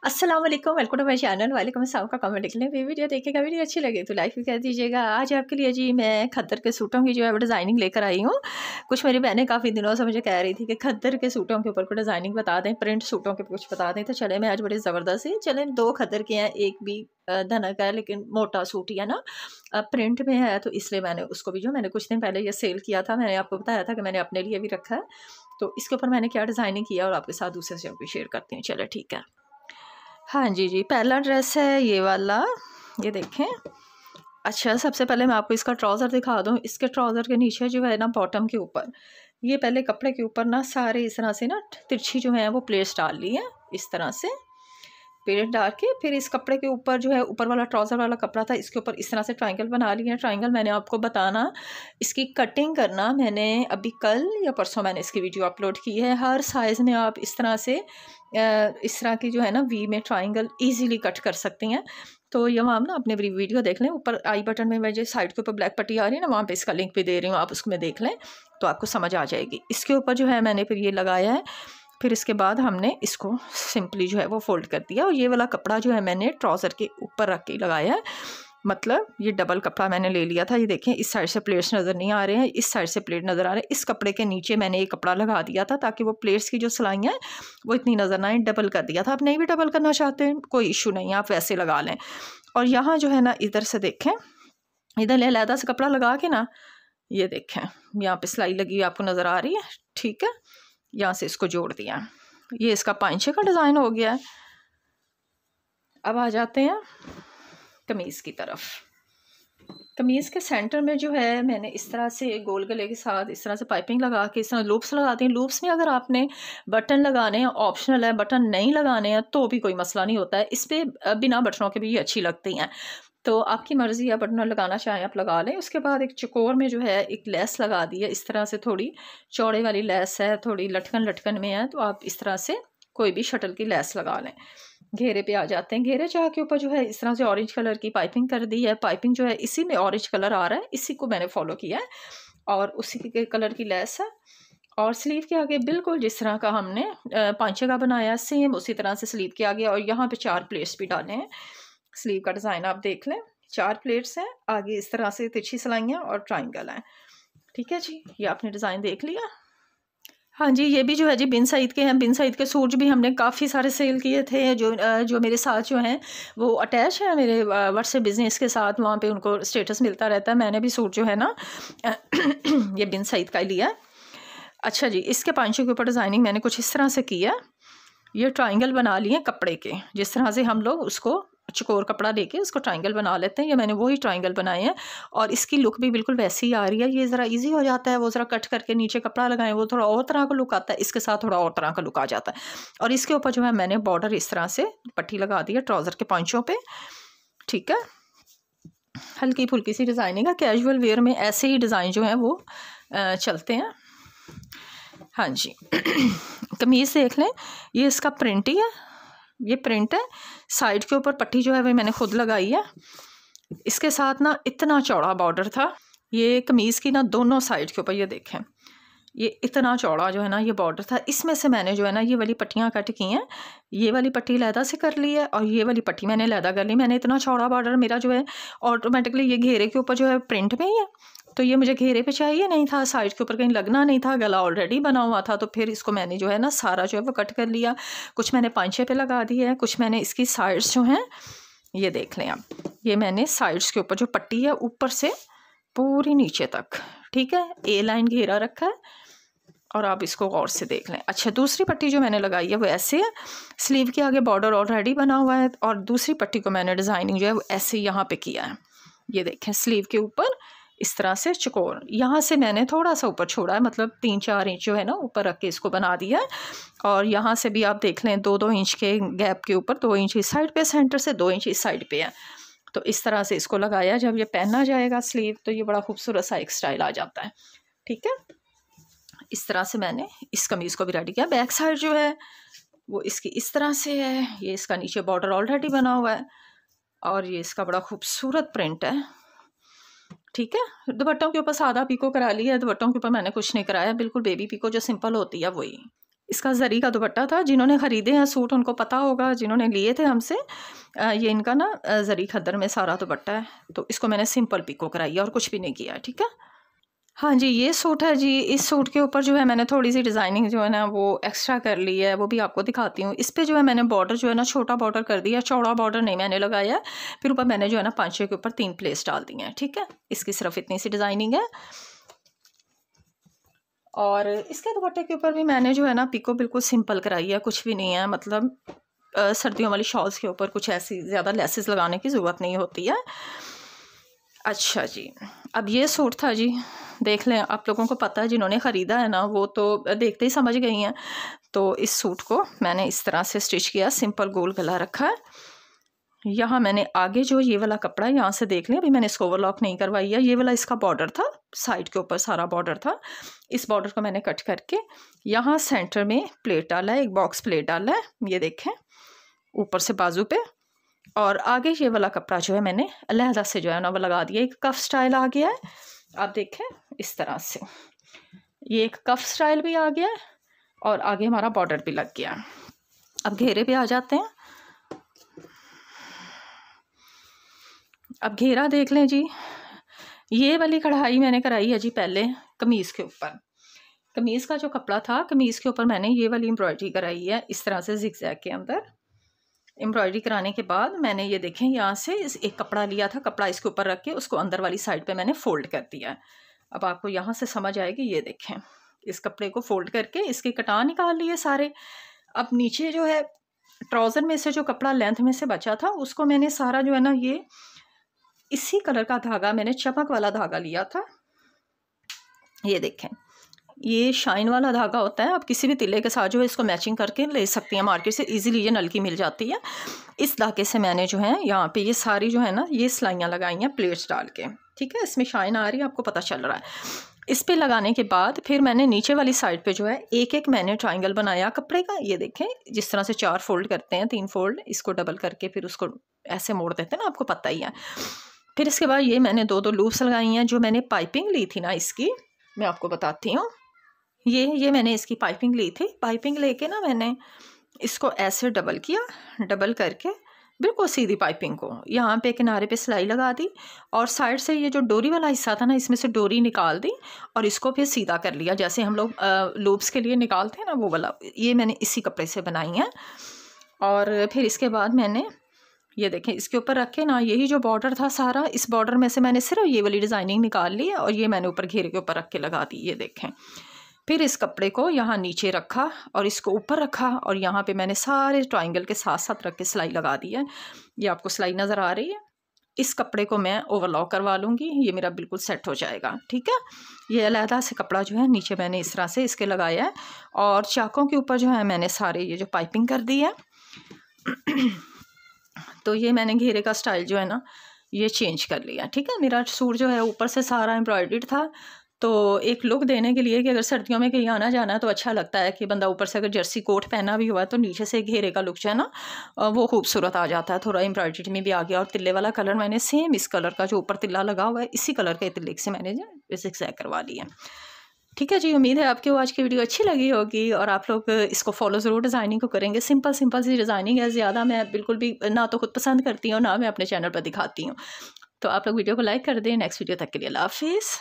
अस्सलाम वालेकुम, welcome to my channel. वालेकुम अस्सलाम का कमेंट लिख लें। वीडियो देखिएगा, वीडियो अच्छी लगे तो लाइक भी कर दीजिएगा। आज आपके लिए जी मैं खद्दर के सूटों की जो है वो डिज़ाइनिंग लेकर आई हूँ। कुछ मेरी बहनें काफ़ी दिनों से मुझे कह रही थी कि खद्दर के सूटों के ऊपर को डिज़ाइनिंग बता दें, प्रिंट सूटों के कुछ बता दें। तो चले मैं आज बड़ी ज़बरदस्त ही चले 2 खद्दर के हैं, एक भी धना का है लेकिन मोटा सूट ही है ना, प्रिंट में है तो इसलिए मैंने उसको भी जो मैंने कुछ दिन पहले ये सेल किया था, मैंने आपको बताया था कि मैंने अपने लिए भी रखा है। तो इसके ऊपर मैंने क्या डिज़ाइनिंग किया और आपके साथ दूसरे से भी शेयर करती हूँ। चलो ठीक है। हाँ जी, पहला ड्रेस है ये वाला, ये देखें। अच्छा, सबसे पहले मैं आपको इसका ट्राउज़र दिखा दूँ। इसके ट्राउज़र के नीचे जो है ना, बॉटम के ऊपर ये पहले कपड़े के ऊपर ना सारे इस तरह से ना तिरछी जो है वो प्लेट्स डाल ली है। इस तरह से प्लेट डाल के फिर इस कपड़े के ऊपर जो है ऊपर वाला ट्राउज़र वाला कपड़ा था, इसके ऊपर इस तरह से ट्रायंगल बना लिया है। ट्रायंगल मैंने आपको बताना, इसकी कटिंग करना मैंने अभी कल या परसों मैंने इसकी वीडियो अपलोड की है। हर साइज़ में आप इस तरह से इस तरह की जो है ना वी में ट्रायंगल ईज़िली कट कर सकती हैं। तो ये वहाँ ना अपने वीडियो देख लें, ऊपर आई बटन में मुझे साइड के ऊपर ब्लैक पट्टी आ रही है ना, वहाँ पे इसका लिंक भी दे रही हूँ, आप उसमें देख लें तो आपको समझ आ जाएगी। इसके ऊपर जो है मैंने फिर ये लगाया है। फिर इसके बाद हमने इसको सिंपली जो है वो फोल्ड कर दिया और ये वाला कपड़ा जो है मैंने ट्राउज़र के ऊपर रख के लगाया है। मतलब ये डबल कपड़ा मैंने ले लिया था। ये देखें, इस साइड से प्लेट्स नज़र नहीं आ रहे हैं, इस साइड से प्लेट नज़र आ रहे हैं। इस कपड़े के नीचे मैंने ये कपड़ा लगा दिया था ताकि वो प्लेट्स की जो सिलाइयाँ हैं वो इतनी नज़र ना आए। डबल कर दिया था। आप नहीं भी डबल करना चाहते हैं कोई इशू नहीं है, आप वैसे लगा लें। और यहाँ जो है ना, इधर से देखें, इधर अलहदा से कपड़ा लगा के ना, ये देखें यहाँ पे सिलाई लगी हुई आपको नज़र आ रही है, ठीक है। यहाँ से इसको जोड़ दिया, ये इसका पांचे का डिज़ाइन हो गया है। अब आ जाते हैं कमीज़ की तरफ। कमीज़ के सेंटर में जो है मैंने इस तरह से गोल गले के साथ इस तरह से पाइपिंग लगा के इस तरह लूप्स लगाते हैं। लूप्स में अगर आपने बटन लगाने हैं ऑप्शनल है, बटन नहीं लगाने हैं तो भी कोई मसला नहीं होता है। इस पर बिना बटनों के भी ये अच्छी लगती हैं, तो आपकी मर्ज़ी है, बटन लगाना चाहें आप लगा लें। उसके बाद एक चकोर में जो है एक लेस लगा दी है, इस तरह से थोड़ी चौड़े वाली लेस है, थोड़ी लटकन लटकन में है, तो आप इस तरह से कोई भी शटल की लेस लगा लें। घेरे पे आ जाते हैं। घेरे चाह के ऊपर जो है इस तरह से ऑरेंज कलर की पाइपिंग कर दी है। पाइपिंग जो है इसी में ऑरेंज कलर आ रहा है, इसी को मैंने फॉलो किया है और उसी के कलर की लेस है। और स्लीव के आगे बिल्कुल जिस तरह का हमने पांचे का बनाया सेम उसी तरह से स्लीव के आगे, और यहाँ पे 4 प्लेट्स भी डाले हैं। स्लीव का डिज़ाइन आप देख लें, 4 प्लेट्स हैं, आगे इस तरह से तिरछी सिलाइयाँ और ट्रायंगल हैं। ठीक है जी, ये आपने डिज़ाइन देख लिया। हाँ जी, ये भी जो है जी बिन सईद के हैं। बिन सईद के सूट भी हमने काफ़ी सारे सेल किए थे। जो मेरे साथ जो हैं वो अटैच है मेरे व्हाट्सएप बिज़नेस के साथ, वहाँ पे उनको स्टेटस मिलता रहता है। मैंने भी सूट जो है ना ये बिन सईद का ही लिया। अच्छा जी, इसके पांचों के ऊपर डिज़ाइनिंग मैंने कुछ इस तरह से किया। ये ट्रायंगल बना लिए कपड़े के, जिस तरह से हम लोग उसको चकोर कपड़ा लेके उसको ट्रायंगल बना लेते हैं, ये मैंने वही ट्रायंगल बनाए हैं और इसकी लुक भी बिल्कुल वैसी ही आ रही है। ये ज़रा इजी हो जाता है, वो ज़रा कट करके नीचे कपड़ा लगाएं, वो थोड़ा और तरह का लुक आता है, इसके साथ थोड़ा और तरह का लुक आ जाता है। और इसके ऊपर जो है मैंने बॉर्डर इस तरह से पट्टी लगा दी है ट्राउज़र के पांचों पे, ठीक है। हल्की फुल्की सी डिज़ाइनिंग है, कैजुअल वेयर में ऐसे ही डिज़ाइन जो हैं वो चलते हैं। हाँ जी कमीज़ देख लें, ये इसका प्रिंट ही है, ये प्रिंट है। साइड के ऊपर पट्टी जो है वो मैंने खुद लगाई है। इसके साथ ना इतना चौड़ा बॉर्डर था ये कमीज़ की ना, दोनों साइड के ऊपर ये देखें, ये इतना चौड़ा जो है ना ये बॉर्डर था। इसमें से मैंने जो है ना ये वाली पट्टियाँ कट की हैं, ये वाली पट्टी लहदा से कर ली है और ये वाली पट्टी मैंने लहदा कर ली। मैंने इतना चौड़ा बॉर्डर मेरा जो है ऑटोमेटिकली ये घेरे के ऊपर जो है प्रिंट में ही है, तो ये मुझे घेरे पे चाहिए नहीं था, साइड के ऊपर कहीं लगना नहीं था, गला ऑलरेडी बना हुआ था। तो फिर इसको मैंने जो है ना सारा जो है वो कट कर लिया। कुछ मैंने पांचे पे लगा दिया है, कुछ मैंने इसकी साइड्स जो हैं ये देख लें आप, ये मैंने साइड्स के ऊपर जो पट्टी है ऊपर से पूरी नीचे तक, ठीक है, ए लाइन घेरा रखा है और आप इसको गौर से देख लें। अच्छा, दूसरी पट्टी जो मैंने लगाई है वो ऐसे है, स्लीव के आगे बॉर्डर ऑलरेडी बना हुआ है और दूसरी पट्टी को मैंने डिज़ाइनिंग जो है वो ऐसे यहाँ पे किया है। ये देखें, स्लीव के ऊपर इस तरह से चकोर, यहाँ से मैंने थोड़ा सा ऊपर छोड़ा है, मतलब 3-4 इंच जो है ना ऊपर रख के इसको बना दिया है। और यहाँ से भी आप देख लें 2-2 इंच के गैप के ऊपर 2 इंच इस साइड पे, सेंटर से 2 इंच इस साइड पे है। तो इस तरह से इसको लगाया, जब ये पहना जाएगा स्लीव तो ये बड़ा खूबसूरत सा एक स्टाइल आ जाता है, ठीक है। इस तरह से मैंने इस कमीज़ को भी रेडी किया। बैक साइड जो है वो इसकी इस तरह से है, ये इसका नीचे बॉर्डर ऑलरेडी बना हुआ है और ये इसका बड़ा खूबसूरत प्रिंट है, ठीक है। दुपट्टों के ऊपर सादा पीको करा लिया है, दुपट्टों के ऊपर मैंने कुछ नहीं कराया, बिल्कुल बेबी पीको जो सिंपल होती है वही, इसका जरी का दुपट्टा था। जिन्होंने ख़रीदे हैं सूट उनको पता होगा, जिन्होंने लिए थे हमसे, ये इनका ना जरी खद्दर में सारा दुपट्टा है। तो इसको मैंने सिंपल पिको कराई है और कुछ भी नहीं किया, ठीक है। हाँ जी, ये सूट है जी। इस सूट के ऊपर जो है मैंने थोड़ी सी डिज़ाइनिंग जो है ना वो एक्स्ट्रा कर ली है, वो भी आपको दिखाती हूँ। इस पे जो है मैंने बॉर्डर जो है ना छोटा बॉर्डर कर दिया, चौड़ा बॉर्डर नहीं मैंने लगाया। फिर ऊपर मैंने जो है ना पांचे के ऊपर 3 प्लेस डाल दी हैं, ठीक है। इसकी सिर्फ इतनी सी डिज़ाइनिंग है। और इसके दुपट्टे के ऊपर भी मैंने जो है ना पिको बिल्कुल सिंपल कराई है, कुछ भी नहीं है। मतलब सर्दियों वाली शॉल्स के ऊपर कुछ ऐसी ज़्यादा लेसेस लगाने की ज़रूरत नहीं होती है। अच्छा जी, अब ये सूट था जी, देख लें। आप लोगों को पता है, जिन्होंने ख़रीदा है ना वो तो देखते ही समझ गई हैं। तो इस सूट को मैंने इस तरह से स्टिच किया, सिंपल गोल गला रखा है। यहाँ मैंने आगे जो ये वाला कपड़ा है यहाँ से देख लें, अभी मैंने इसको ओवरलॉक नहीं करवाई है। ये वाला इसका बॉर्डर था, साइड के ऊपर सारा बॉर्डर था। इस बॉर्डर को मैंने कट करके यहाँ सेंटर में प्लेट डाला है, एक बॉक्स प्लेट डाला है, ये देखें, ऊपर से बाजू पे। और आगे ये वाला कपड़ा जो है मैंने अलहदा से जो है ना वो लगा दिया। एक कफ स्टाइल आ गया है, आप देखें इस तरह से, ये एक कफ स्टाइल भी आ गया है और आगे हमारा बॉर्डर भी लग गया। अब घेरे पे आ जाते हैं। अब घेरा देख लें जी, ये वाली कढ़ाई मैंने कराई है जी पहले कमीज़ के ऊपर। कमीज़ का जो कपड़ा था, कमीज़ के ऊपर मैंने ये वाली एम्ब्रॉयडरी कराई है इस तरह से ज़िगज़ैग के अंदर। एम्ब्रॉयडरी कराने के बाद मैंने ये देखें यहाँ से एक कपड़ा लिया था, कपड़ा इसके ऊपर रख के उसको अंदर वाली साइड पे मैंने फ़ोल्ड कर दिया है। अब आपको यहाँ से समझ आएगी, ये देखें, इस कपड़े को फ़ोल्ड करके इसके कटान निकाल लिए सारे। अब नीचे जो है ट्राउज़र में से जो कपड़ा लेंथ में से बचा था उसको मैंने सारा जो है ना, ये इसी कलर का धागा मैंने चमक वाला धागा लिया था, ये देखें, ये शाइन वाला धागा होता है। आप किसी भी तिल्ले के साथ जो है इसको मैचिंग करके ले सकती हैं, मार्केट से इजीली ये नलकी मिल जाती है। इस धागे से मैंने जो है यहाँ पे ये सारी जो है ना ये सिलाइयाँ लगाई हैं प्लेट्स डाल के, ठीक है। इसमें शाइन आ रही है, आपको पता चल रहा है। इस पे लगाने के बाद फिर मैंने नीचे वाली साइड पे जो है एक एक मैंने ट्राइंगल बनाया कपड़े का, ये देखें, जिस तरह से 4 फोल्ड करते हैं, 3 फोल्ड, इसको डबल करके फिर उसको ऐसे मोड़ देते हैं ना, आपको पता ही है। फिर इसके बाद ये मैंने 2-2 लूप्स लगाई हैं। जो मैंने पाइपिंग ली थी ना इसकी, मैं आपको बताती हूँ। ये मैंने इसकी पाइपिंग ली थी। पाइपिंग लेके ना मैंने इसको ऐसे डबल किया, डबल करके बिल्कुल सीधी पाइपिंग को यहाँ पे किनारे पे सिलाई लगा दी और साइड से ये जो डोरी वाला हिस्सा था ना इसमें से डोरी निकाल दी और इसको फिर सीधा कर लिया, जैसे हम लोग लूप्स के लिए निकालते हैं ना वो वाला। ये मैंने इसी कपड़े से बनाई है। और फिर इसके बाद मैंने ये देखें इसके ऊपर रख के ना, यही जो बॉर्डर था सारा, इस बॉर्डर में से मैंने सिर्फ ये वाली डिज़ाइनिंग निकाल ली है और ये मैंने ऊपर घेरे के ऊपर रख के लगा दी, ये देखें। फिर इस कपड़े को यहाँ नीचे रखा और इसको ऊपर रखा और यहाँ पे मैंने सारे ट्राइंगल के साथ साथ रख के सिलाई लगा दी है। ये आपको सिलाई नज़र आ रही है। इस कपड़े को मैं ओवरलॉक करवा लूँगी, ये मेरा बिल्कुल सेट हो जाएगा, ठीक है। ये अलहदा से कपड़ा जो है नीचे मैंने इस तरह से इसके लगाया है और चाकों के ऊपर जो है मैंने सारे ये जो पाइपिंग कर दी है। तो ये मैंने घेरे का स्टाइल जो है ना ये चेंज कर लिया, ठीक है। मेरा सूट जो है ऊपर से सारा एम्ब्रॉयडर्ड था, तो एक लुक देने के लिए कि अगर सर्दियों में कहीं आना जाना है तो अच्छा लगता है कि बंदा ऊपर से अगर जर्सी कोट पहना भी हुआ है तो नीचे से घेरे का लुक जो है ना वो खूबसूरत आ जाता है। थोड़ा एम्ब्रॉयडरी में भी आ गया और तिल्ले वाला कलर मैंने सेम इस कलर का जो ऊपर तिल्ला लगा हुआ है इसी कलर के तिल्ले से मैंने जो ज़िगज़ैग करवा लिया, ठीक है जी। उम्मीद है आपको आज की वीडियो अच्छी लगी होगी और आप लोग इसको फॉलो ज़रूर डिज़ाइनिंग को करेंगे। सिंपल सी डिज़ाइनिंग है, ज़्यादा मैं बिल्कुल भी ना तो खुद पसंद करती हूँ ना मैं अपने चैनल पर दिखाती हूँ। तो आप लोग वीडियो को लाइक कर दें। नेक्स्ट वीडियो तक के लिए अल्लाह हाफिज़।